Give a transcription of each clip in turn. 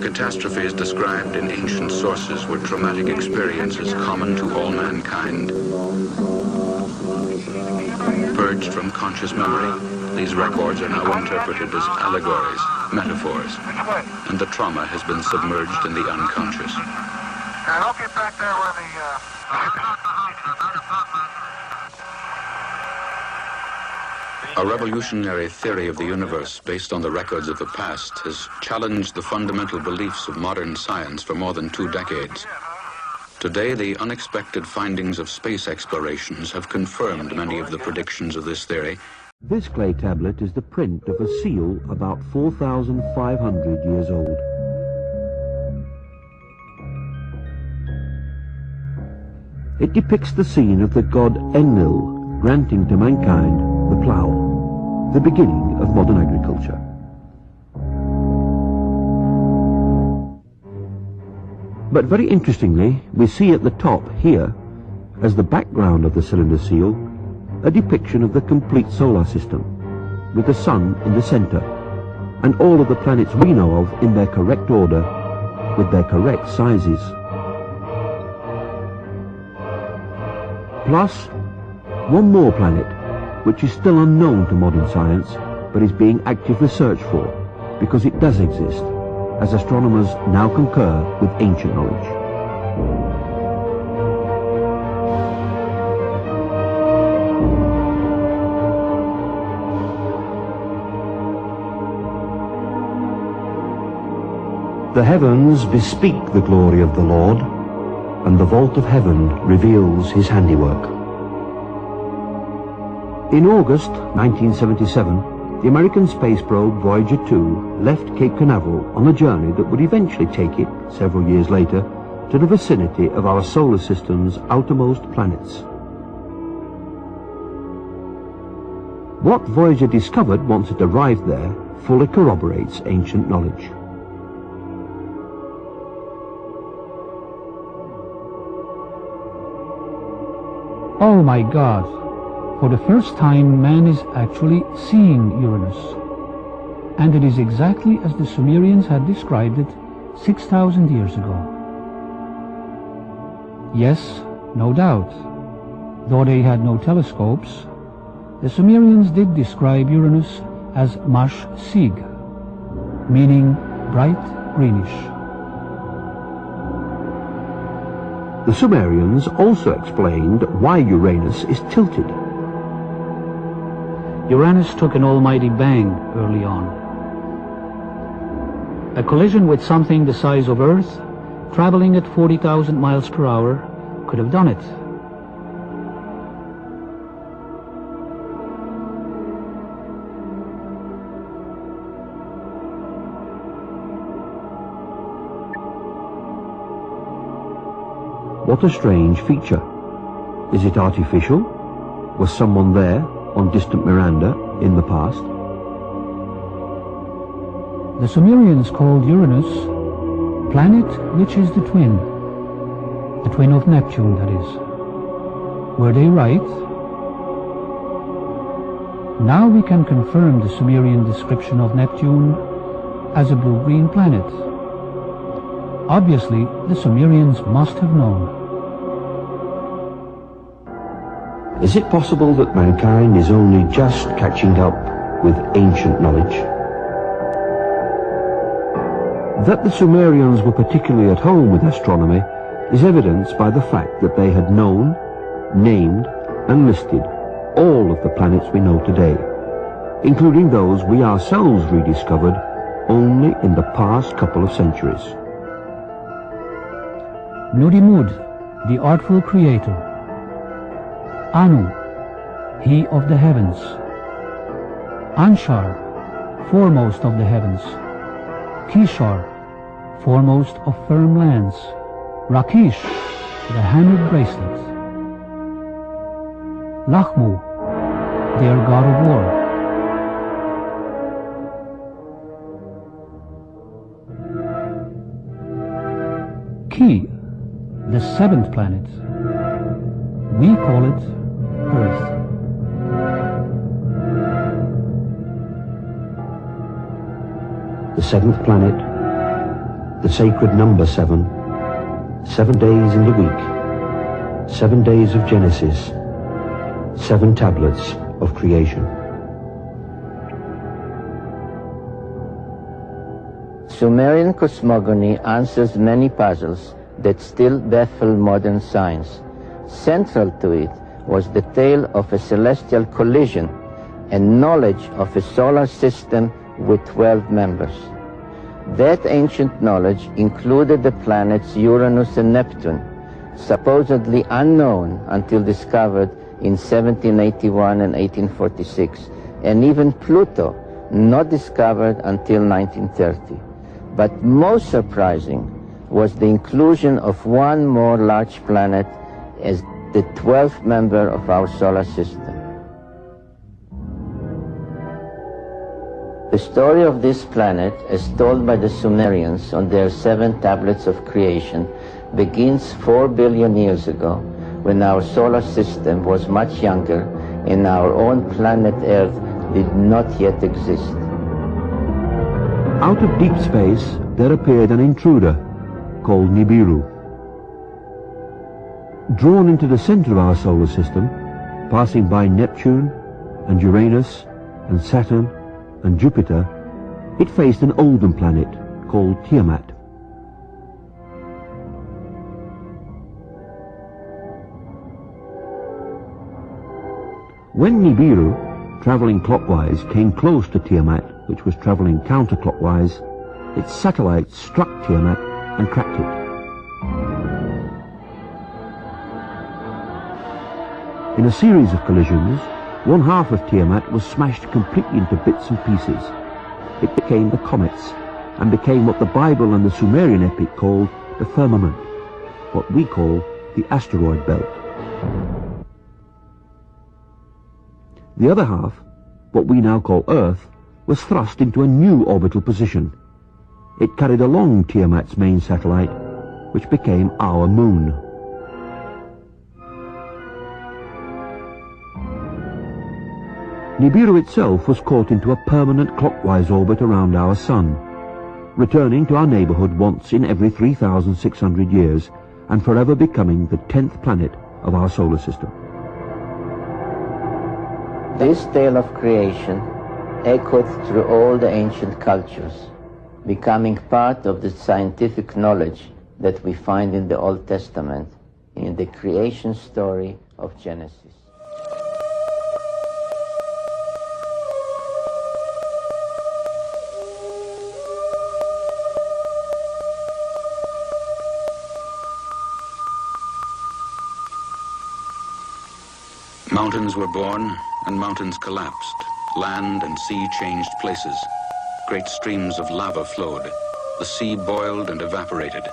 catastrophes described in ancient sources were traumatic experiences common to all mankind. Purged from conscious memory, these records are now interpreted as allegories, metaphors, and the trauma has been submerged in the unconscious. I'll get back there where A revolutionary theory of the universe based on the records of the past has challenged the fundamental beliefs of modern science for more than 2 decades. Today, the unexpected findings of space explorations have confirmed many of the predictions of this theory. This clay tablet is the print of a seal about 4,500 years old. It depicts the scene of the god Enlil granting to mankind the plough, the beginning of modern agriculture. But very interestingly, we see at the top here, as the background of the cylinder seal, a depiction of the complete solar system, with the sun in the center, and all of the planets we know of in their correct order, with their correct sizes. Plus, one more planet, which is still unknown to modern science, but is being actively searched for, because it does exist, as astronomers now concur with ancient knowledge. The heavens bespeak the glory of the Lord, and the vault of heaven reveals his handiwork. In August 1977, the American space probe Voyager 2 left Cape Canaveral on a journey that would eventually take it, several years later, to the vicinity of our solar system's outermost planets. What Voyager discovered once it arrived there fully corroborates ancient knowledge. Oh my God! For the first time, man is actually seeing Uranus. And it is exactly as the Sumerians had described it 6,000 years ago. Yes, no doubt, though they had no telescopes, the Sumerians did describe Uranus as Mash Sig, meaning bright greenish. The Sumerians also explained why Uranus is tilted. Uranus took an almighty bang early on. A collision with something the size of Earth, traveling at 40,000 miles per hour, could have done it. What a strange feature. Is it artificial? Was someone there on distant Miranda in the past? The Sumerians called Uranus planet which is the twin of Neptune, that is. Were they right? Now we can confirm the Sumerian description of Neptune as a blue-green planet. Obviously, the Sumerians must have known. Is it possible that mankind is only just catching up with ancient knowledge? That the Sumerians were particularly at home with astronomy is evidenced by the fact that they had known, named, and listed all of the planets we know today, including those we ourselves rediscovered only in the past couple of centuries. Nudimud, the artful creator. Anu, he of the heavens. Anshar, foremost of the heavens. Kishar, foremost of firm lands. Rakish, the hammered bracelet. Lachmu, their god of war. Ki, the 7th planet. We call it Earth. The 7th planet, the sacred number 7, 7 days in the week, 7 days of Genesis, 7 tablets of creation. Sumerian cosmogony answers many puzzles that still baffle modern science. Central to it was the tale of a celestial collision and knowledge of a solar system with 12 members. That ancient knowledge included the planets Uranus and Neptune, supposedly unknown until discovered in 1781 and 1846, and even Pluto, not discovered until 1930. But most surprising was the inclusion of one more large planet as the 12th member of our solar system. The story of this planet, as told by the Sumerians on their 7 tablets of creation, begins 4 billion years ago, when our solar system was much younger and our own planet Earth did not yet exist. Out of deep space, there appeared an intruder called Nibiru. Drawn into the center of our solar system, passing by Neptune and Uranus and Saturn and Jupiter, it faced an older planet called Tiamat. When Nibiru, traveling clockwise, came close to Tiamat, which was traveling counterclockwise, its satellite struck Tiamat and cracked it. In a series of collisions, one half of Tiamat was smashed completely into bits and pieces. It became the comets, and became what the Bible and the Sumerian epic called the firmament, what we call the asteroid belt. The other half, what we now call Earth, was thrust into a new orbital position. It carried along Tiamat's main satellite, which became our moon. Nibiru itself was caught into a permanent clockwise orbit around our sun, returning to our neighborhood once in every 3,600 years, and forever becoming the 10th planet of our solar system. This tale of creation echoed through all the ancient cultures, becoming part of the scientific knowledge that we find in the Old Testament, in the creation story of Genesis. Mountains were born and mountains collapsed. Land and sea changed places. Great streams of lava flowed. The sea boiled and evaporated.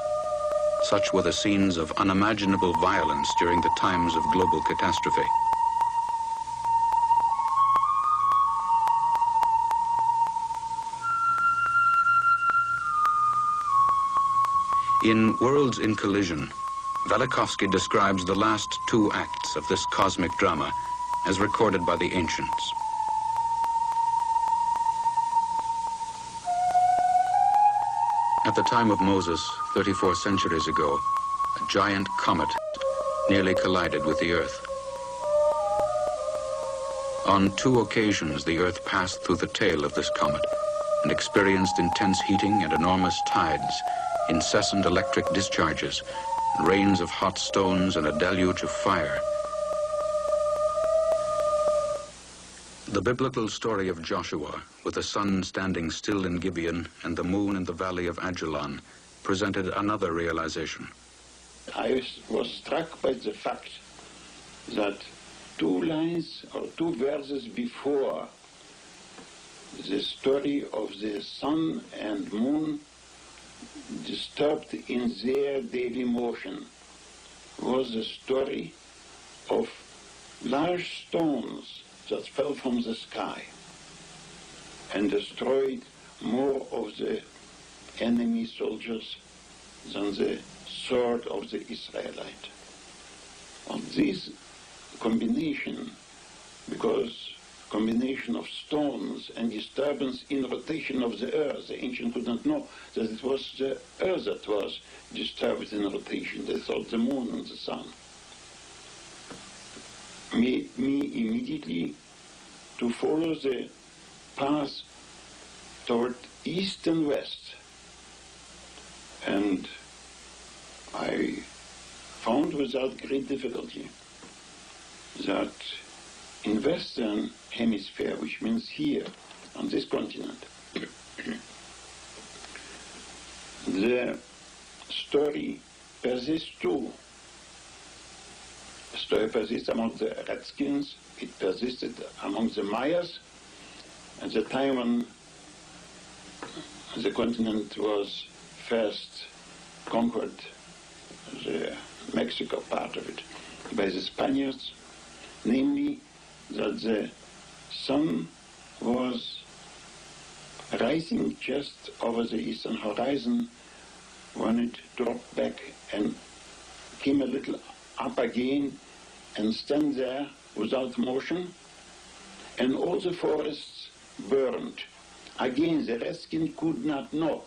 Such were the scenes of unimaginable violence during the times of global catastrophe. In Worlds in Collision, Velikovsky describes the last 2 acts of this cosmic drama as recorded by the ancients. At the time of Moses, 34 centuries ago, a giant comet nearly collided with the Earth. On 2 occasions, the Earth passed through the tail of this comet and experienced intense heating and enormous tides, incessant electric discharges, rains of hot stones and a deluge of fire. The biblical story of Joshua, with the sun standing still in Gibeon and the moon in the valley of Ajalon, presented another realization. I was struck by the fact that 2 lines or 2 verses before the story of the sun and moon disturbed in their daily motion was the story of large stones that fell from the sky and destroyed more of the enemy soldiers than the sword of the Israelite. On this combination, because combination of stones and disturbance in rotation of the Earth. The ancients could not know that it was the Earth that was disturbed in rotation. They thought the moon and the sun. Made me immediately to follow the path toward east and west. And I found without great difficulty that in Western Hemisphere, which means here, on this continent, the story persists too. The story persists among the Redskins, it persisted among the Mayas, at the time when the continent was first conquered, the Mexico part of it, by the Spaniards, namely that the sun was rising just over the eastern horizon when it dropped back and came a little up again and stand there without motion, and all the forests burned. Again, the Redskin could not know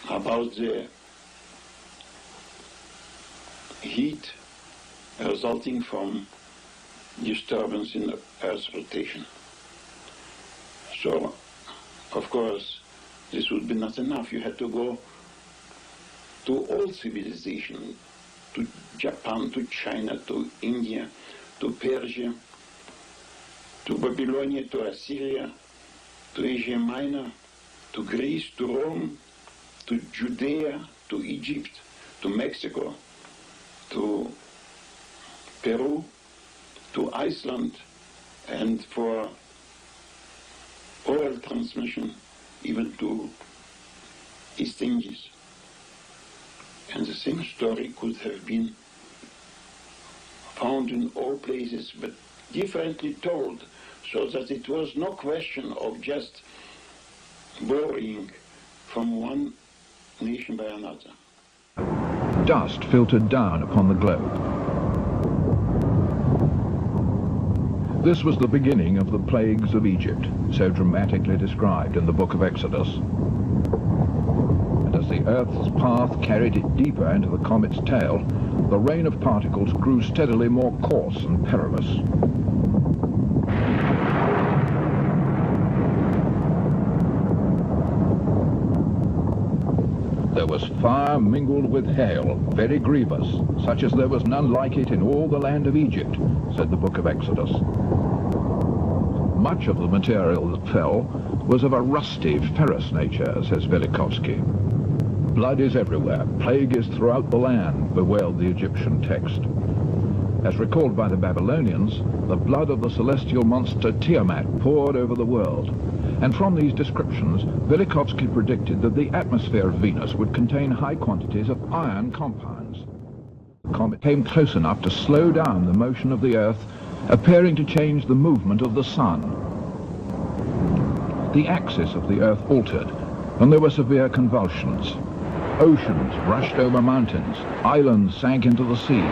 about the heat resulting from disturbance in the Earth's rotation. So, of course, this would be not enough. You had to go to all civilization, to Japan, to China, to India, to Persia, to Babylonia, to Assyria, to Asia Minor, to Greece, to Rome, to Judea, to Egypt, to Mexico, to Peru, to Iceland, and for oral transmission even to East Indies. And the same story could have been found in all places, but differently told, so that it was no question of just borrowing from one nation by another. Dust filtered down upon the globe. This was the beginning of the plagues of Egypt, so dramatically described in the book of Exodus. And as the Earth's path carried it deeper into the comet's tail, the rain of particles grew steadily more coarse and perilous. There was fire mingled with hail, very grievous, such as there was none like it in all the land of Egypt, said the book of Exodus. Much of the material that fell was of a rusty, ferrous nature, says Velikovsky. Blood is everywhere, plague is throughout the land, bewailed the Egyptian text. As recalled by the Babylonians, the blood of the celestial monster Tiamat poured over the world. And from these descriptions, Velikovsky predicted that the atmosphere of Venus would contain high quantities of iron compounds. The comet came close enough to slow down the motion of the Earth, appearing to change the movement of the sun. The axis of the Earth altered, and there were severe convulsions. Oceans rushed over mountains, islands sank into the sea.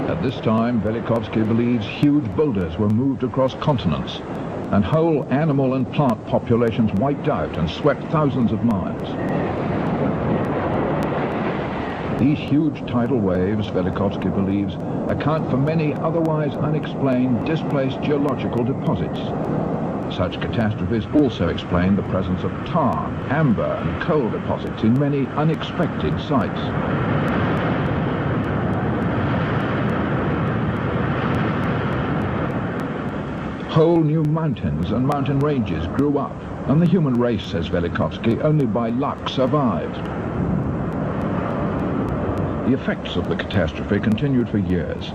At this time, Velikovsky believes huge boulders were moved across continents, and whole animal and plant populations wiped out and swept thousands of miles. These huge tidal waves, Velikovsky believes, account for many otherwise unexplained, displaced geological deposits. Such catastrophes also explain the presence of tar, amber, and coal deposits in many unexpected sites. Whole new mountains and mountain ranges grew up, and the human race, says Velikovsky, only by luck survived. The effects of the catastrophe continued for years.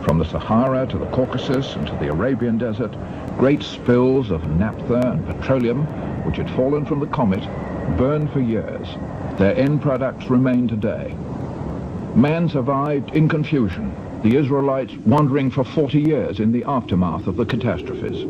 From the Sahara to the Caucasus and to the Arabian desert, great spills of naphtha and petroleum, which had fallen from the comet, burned for years. Their end products remain today. Man survived in confusion, the Israelites wandering for 40 years in the aftermath of the catastrophes.